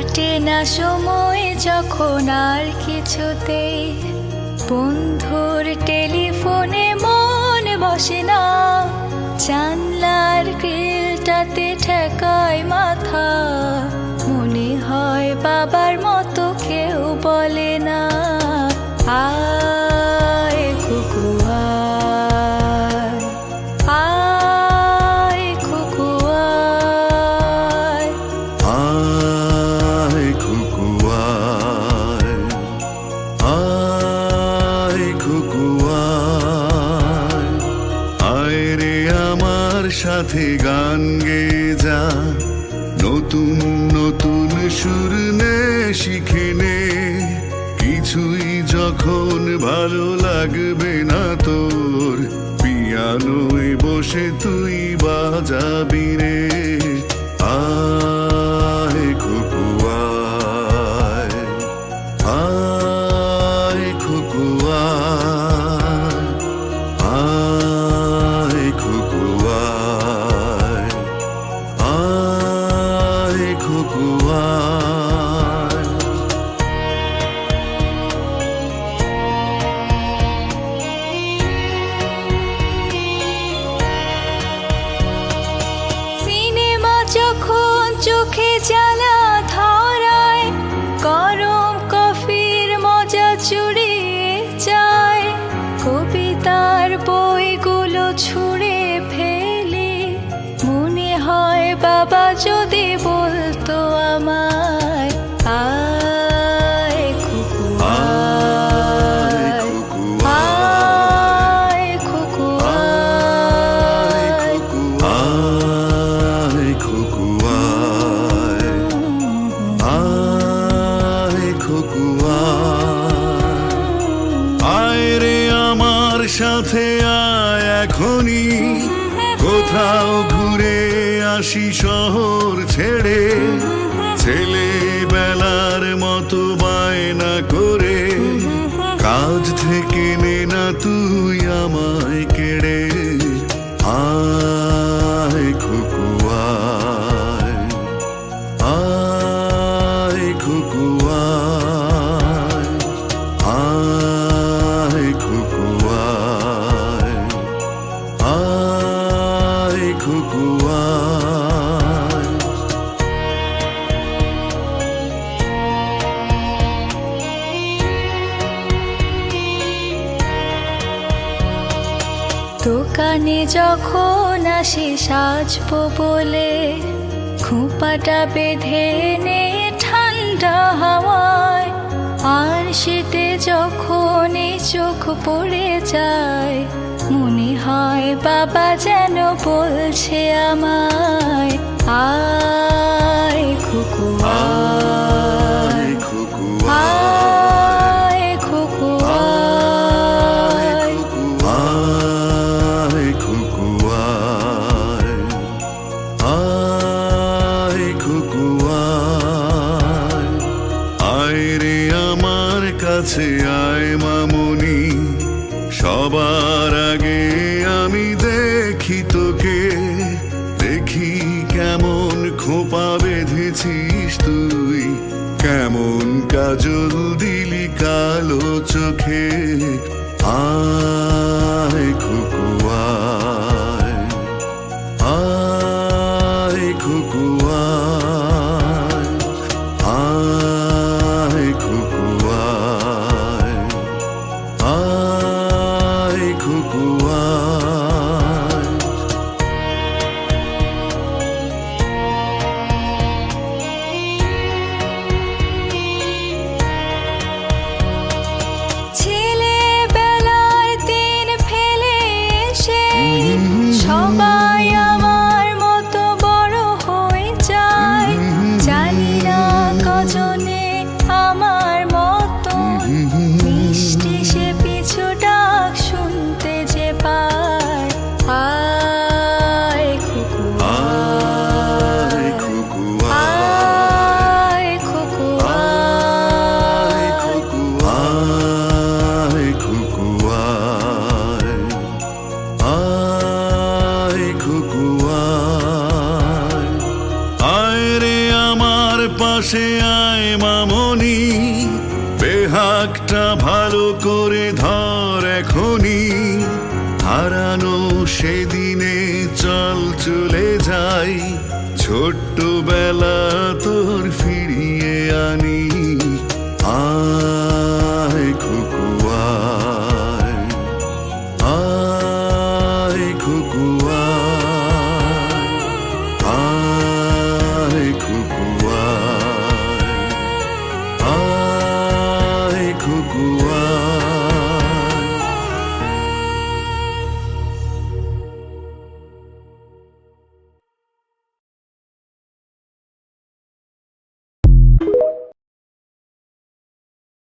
কাটে না সময় যখন আর কিছুতেই বন্ধুর টেলিফোনে মন বসে না, জানলার গ্রিলটাতে ঠেকায় মাথা, মনে হয় বাবার মতো কেউ বলে না, আয় কুকু আয়, আয় কুকু আয়, আয় খুকু আয়, আয় খুকু আয়, আয় রে আমার সাথে গান গেয়ে যা, নতুন নতুন সুর নে শিখে নে, কিছুই যখন ভালো লাগবে না তোর, পিয়ানোয় বসে তুই বাজাবি রে, আয় খুকু আয়, আয় খুকু আয়, আয় খুকু আয়, আয় খুকু আয়। সিনেমা যখন চোখে জ্বালা ধরায়, গরম কফির মজা চুরিয়ে যায়, কবিতার বইগুলো ছুঁড়ে ফেলি, মনে হয় বাবা যদি বলতো আমায়, আয় খুকু আয় আয়, খুকু আয় খুকু আয়, আয় খুকু আয়, আয় খুকু আয়, আয় রে আমার সাথে আয় এখনই, কোথাও ঘুরে আসি শহর ছেড়ে, ছেলেবেলার মতো বায়না করে, কাজ থেকে নে না তুই আমায় কেড়ে, আয় খুকু আয়, আয় খুকু আয়, আয় খুকু আয়, আয় খুকু আয়। দোকানে যখন আসি সাজবো বলে, খোঁপাটা বেঁধে নে ঠান্ডা হাওয়ায়, আর শীতে যখন এই চোখ পড়ে যায়, মনে হয় বাবা যেন বলছে আমায়, আয় খুকু আয়, আয় খুকু আয় খুকু আয়, আয় খুকু আয়, আয় খুকু আয়, আয় রে আমার কাছে আয় মামুনি, সবার আগে আমি দেখি তোকে, দেখি কেমন খোপা বেঁধেছিস তুই, কেমন কাজল দিলি কালো চোখে, আয় খুকু আয়, আয় খুকু আয়, আয় খুকু আয়, আয় খুকু আয়। ছেলেবেলার দিন ফেলে এসে আয় মামনি, বেহাগটা ভালো করে ধর এখনি। হারানো সেদিনে চল চলে যাই, ছোট্টবেলা তোর ফিরিয়ে আনি। আয় খুকু আয়, আয় খুকু আয়।